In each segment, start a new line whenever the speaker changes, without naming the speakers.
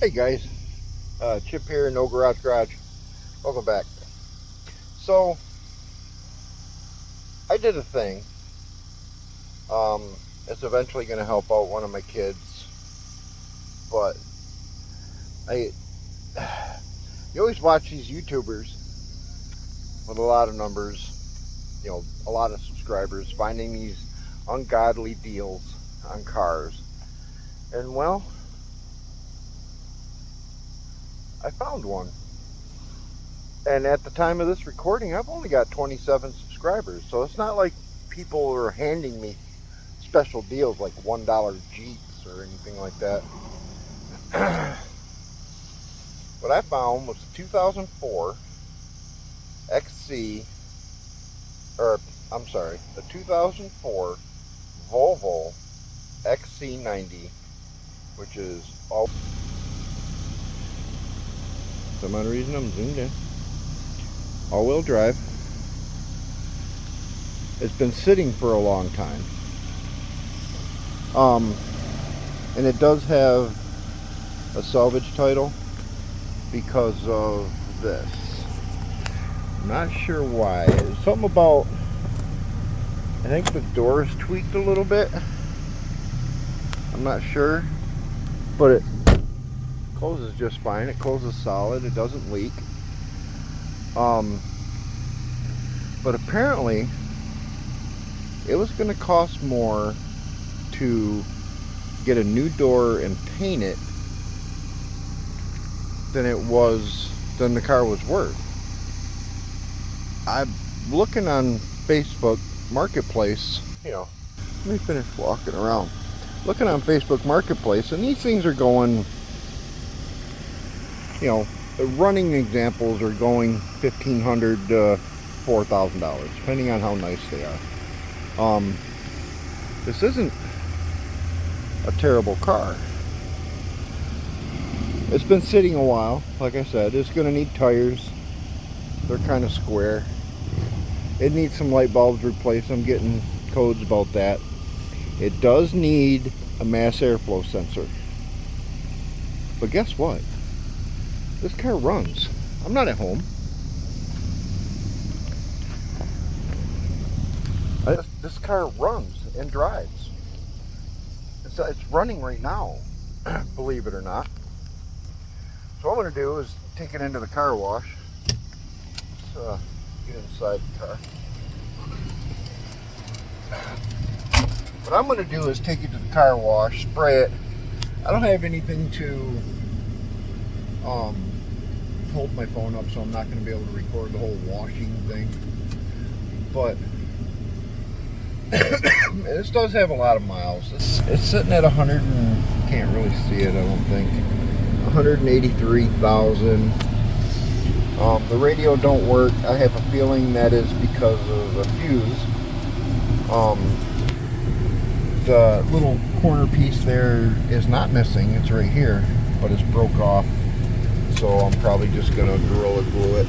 Hey guys, Chip here, No Garage Garage. Welcome back. So, I did a thing. It's eventually going to help out one of my kids, but I, you always watch these YouTubers with a lot of numbers, a lot of subscribers, finding these ungodly deals on cars. And well, I found one. And at the time of this recording, I've only got 27 subscribers. So it's not like people are handing me special deals like $1 Jeeps or anything like that. What I found was a 2004 XC, the 2004 Volvo XC90, which is all. For some odd reason, I'm zoomed in. All-wheel drive. It's been sitting for a long time. And it does have a salvage title because of this. I'm not sure why. It's something about, I think the door is tweaked a little bit. I'm not sure, but it closes just fine. It closes solid. It doesn't leak. But apparently it was going to cost more to get a new door and paint it than the car was worth. I'm looking on Facebook Marketplace, let me finish walking around. Looking on Facebook Marketplace, and these things are going, the running examples are going $1,500 to $4,000, depending on how nice they are. This isn't a terrible car. It's been sitting a while. Like I said, it's going to need tires. They're kind of square. It needs some light bulbs replaced. I'm getting codes about that. It does need a mass airflow sensor. But guess what? This car runs. I'm not at home. This car runs and drives. It's running right now, believe it or not. So what I'm going to do is take it into the car wash. Let's get inside the car. What I'm going to do is take it to the car wash, spray it. I don't have anything to hold my phone up, so I'm not going to be able to record the whole washing thing. But this does have a lot of miles. It's sitting at 100 and you can't really see it, I don't think. 183,000. The radio don't work. I have a feeling that is because of the fuse. The little corner piece there is not missing. It's right here, but it's broke off. So I'm probably just gonna Gorilla Glue it.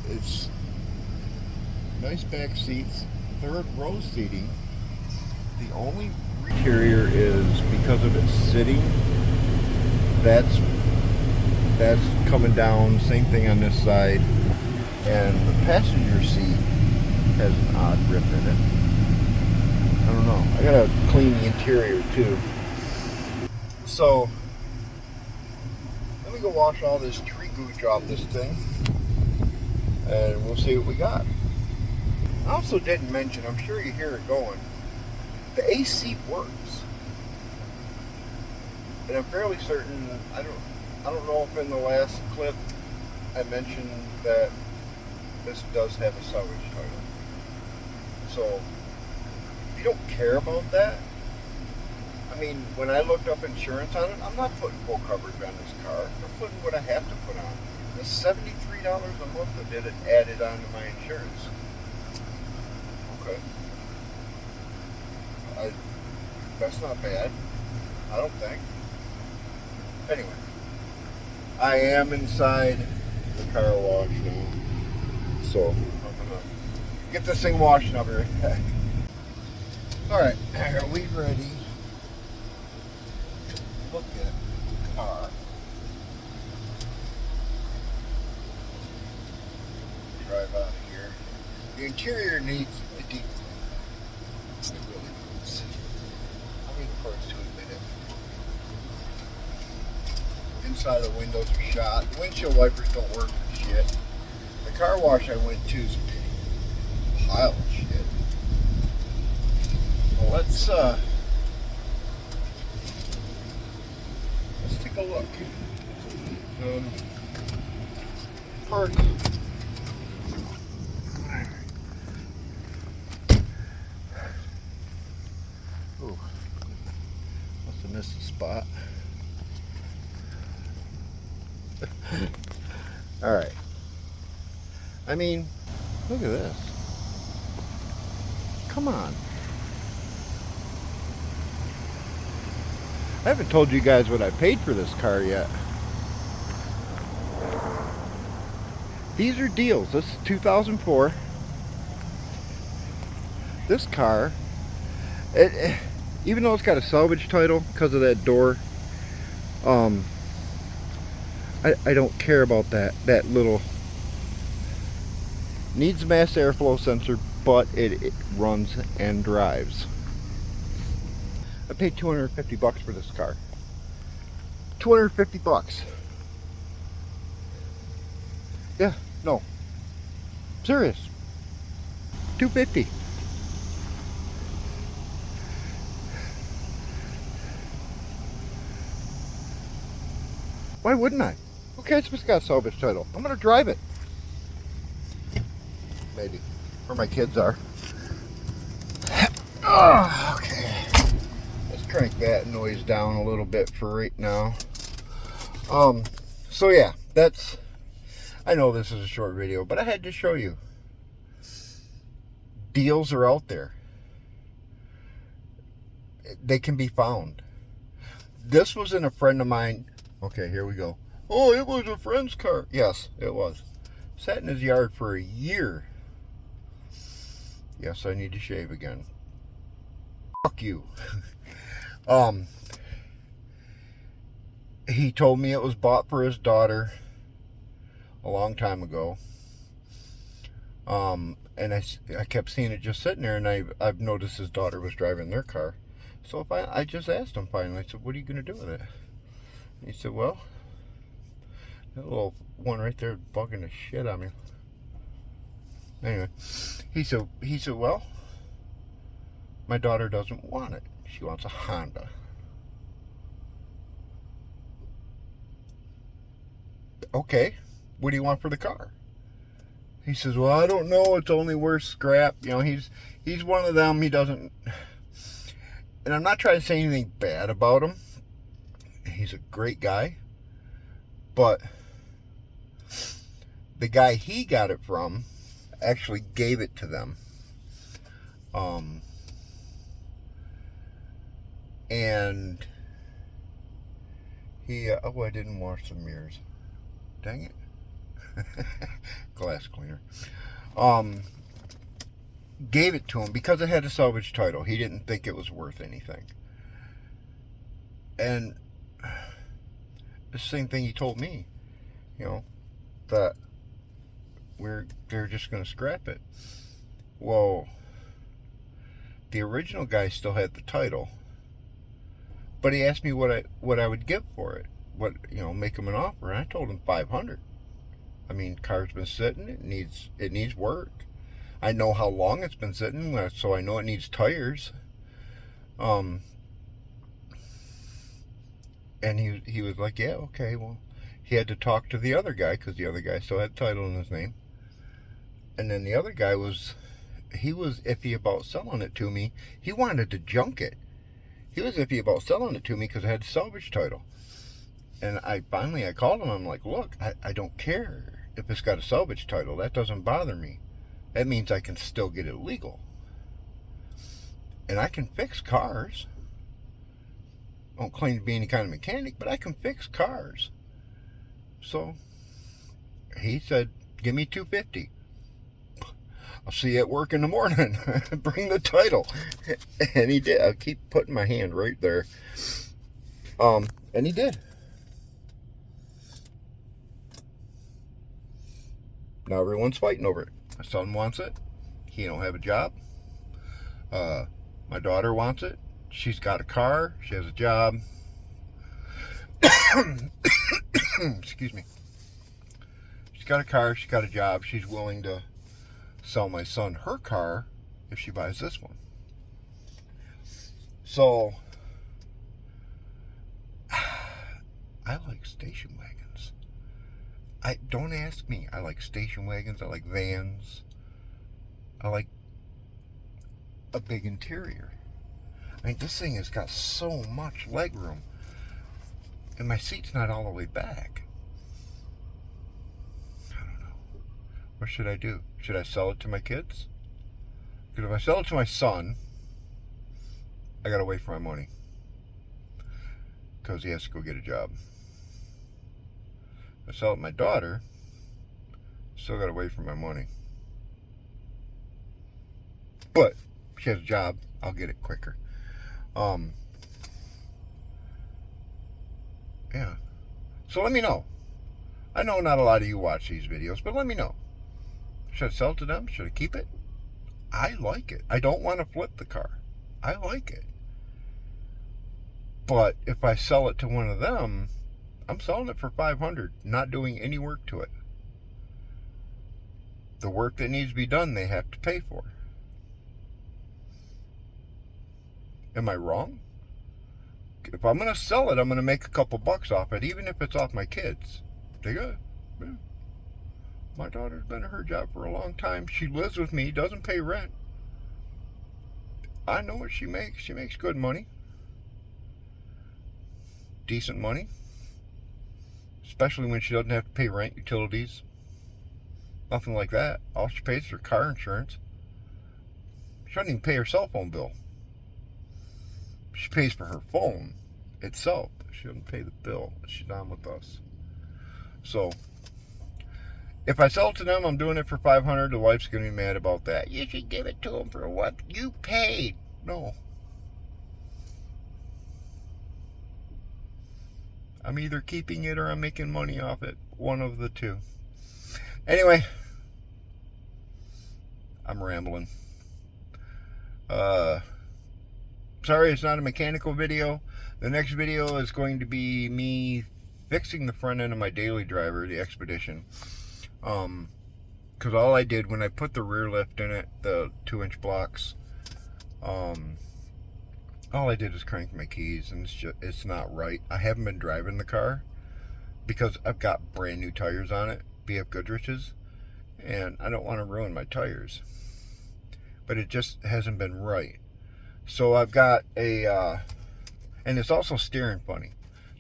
It's nice back seats, third row seating. The only interior is, because of it sitting, that's coming down. Same thing on this side, and the passenger seat has an odd rip in it. I don't know. I gotta clean the interior too. So let me go wash all this tree gooch off this thing, and we'll see what we got. I also didn't mention, I'm sure you hear it going, the AC works. And I'm fairly certain, I don't know if in the last clip I mentioned that this does have a salvage title. So if you don't care about that, I mean, when I looked up insurance on it, I'm not putting full coverage on this car. I'm putting what I have to put on. It's $73 a month that did it added on to my insurance. Okay. That's not bad, I don't think. Anyway, I am inside the car wash now, so I'm gonna get this thing washed and I'll be right back. Alright, are we ready look at the car. Drive out of here. The interior needs a deep clean. It really needs. I'll be the first to admit it. Inside the windows are shot. The windshield wipers don't work for shit. The car wash I went to is a pile of shit. Well, let's take a look. Park. Ooh, must have missed a spot. All right. I mean, look at this. Come on. I haven't told you guys what I paid for this car yet. These are deals. This is 2004. This car, even though it's got a salvage title because of that door, I don't care about that little. Needs a mass airflow sensor, but it runs and drives. I paid $250 for this car. $250. Yeah, no. Serious. $250. Why wouldn't I? Who cares if it's got a salvage title? I'm gonna drive it. Maybe. Where my kids are. Oh, okay. Let's crank that noise down a little bit for right now. So yeah, that's, I know this is a short video, but I had to show you. Deals are out there. They can be found. This was in a friend of mine. Okay, here we go. Oh, it was a friend's car. Yes, it was. Sat in his yard for a year. Yes, I need to shave again. Fuck you. He told me it was bought for his daughter a long time ago. And I kept seeing it just sitting there, and I've noticed his daughter was driving their car. So I just asked him finally, I said, what are you going to do with it? And he said, well, that little one right there is bugging the shit out of me. Anyway, he said, well, my daughter doesn't want it. She wants a Honda. Okay, what do you want for the car? He says, well, I don't know. It's only worth scrap. You know, he's one of them. He doesn't, and I'm not trying to say anything bad about him. He's a great guy. But the guy he got it from actually gave it to them. And he, oh, I didn't wash the mirrors. Dang it. Glass cleaner. Gave it to him because it had a salvage title. He didn't think it was worth anything. And the same thing he told me, you know, that they're just going to scrap it. Well, the original guy still had the title, but he asked me what I would give for it. What, you know, make him an offer, and I told him $500. I mean, car's been sitting. It needs work. I know how long it's been sitting, so I know it needs tires. And he was like, yeah, okay. Well, he had to talk to the other guy because the other guy still had title in his name. And then the other guy was iffy about selling it to me. He wanted to junk it. He was iffy about selling it to me because it had salvage title. And I called him. I'm like, look, I don't care if it's got a salvage title. That doesn't bother me. That means I can still get it legal. And I can fix cars. I don't claim to be any kind of mechanic, but I can fix cars. So he said, give me $250. I'll see you at work in the morning. Bring the title. And he did. I keep putting my hand right there. And he did. Now everyone's fighting over it. My son wants it. He don't have a job. My daughter wants it. She's got a car. She has a job. Excuse me. She's got a car. She's got a job. She's willing to sell my son her car if she buys this one. So, I like station wagons. Don't ask me. I like station wagons. I like vans. I like a big interior. I mean, this thing has got so much leg room, and my seat's not all the way back. I don't know. What should I do? Should I sell it to my kids? Because if I sell it to my son, I gotta wait for my money, because he has to go get a job. If I sell it to my daughter, still gotta wait for my money. But if she has a job, I'll get it quicker. Yeah. So let me know. I know not a lot of you watch these videos, but let me know. Should I sell it to them? Should I keep it? I like it. I don't want to flip the car. I like it. But if I sell it to one of them, I'm selling it for $500, not doing any work to it. The work that needs to be done, they have to pay for. Am I wrong? If I'm going to sell it, I'm going to make a couple bucks off it, even if it's off my kids. They go, yeah. My daughter's been at her job for a long time. She lives with me, doesn't pay rent. I know what she makes. She makes good money. Decent money. Especially when she doesn't have to pay rent, utilities. Nothing like that. All she pays is her car insurance. She doesn't even pay her cell phone bill. She pays for her phone itself. She doesn't pay the bill. She's on with us. So, if I sell it to them, I'm doing it for $500. The wife's going to be mad about that. You should give it to them for what you paid. No. I'm either keeping it or I'm making money off it. One of the two. Anyway, I'm rambling. Sorry it's not a mechanical video. The next video is going to be me fixing the front end of my daily driver, the Expedition. Because all I did when I put the rear lift in it, the 2-inch blocks, all I did is crank my keys, and it's not right. I haven't been driving the car because I've got brand new tires on it, BF Goodrich's, and I don't want to ruin my tires. But it just hasn't been right. So I've got a, and it's also steering funny.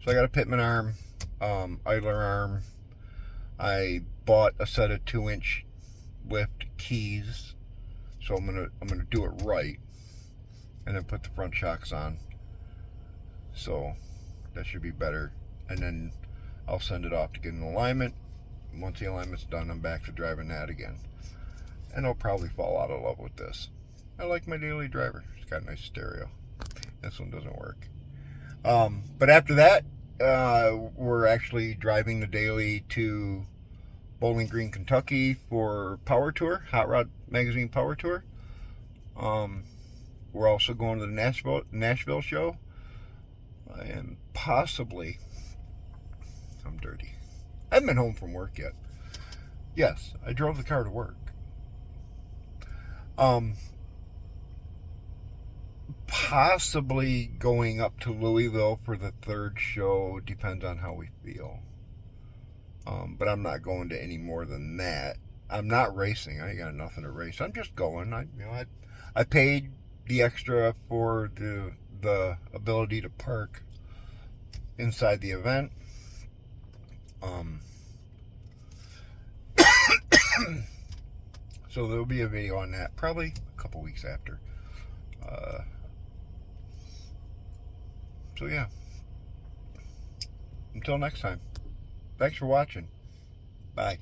So I got a Pitman arm, idler arm. I bought a set of 2-inch lift keys. So I'm gonna do it right, and then put the front shocks on. So that should be better. And then I'll send it off to get an alignment. Once the alignment's done, I'm back to driving that again. And I'll probably fall out of love with this. I like my daily driver. It's got a nice stereo. This one doesn't work. But after that, we're actually driving the daily to Bowling Green, Kentucky for Power Tour, Hot Rod Magazine Power Tour. We're also going to the Nashville show. And possibly, I'm dirty. I haven't been home from work yet. Yes, I drove the car to work. Possibly going up to Louisville for the 3rd show. Depends on how we feel. But I'm not going to any more than that. I'm not racing. I ain't got nothing to race. I'm just going. I paid the extra for the ability to park inside the event. So there'll be a video on that probably a couple weeks after. So yeah, until next time, thanks for watching. Bye.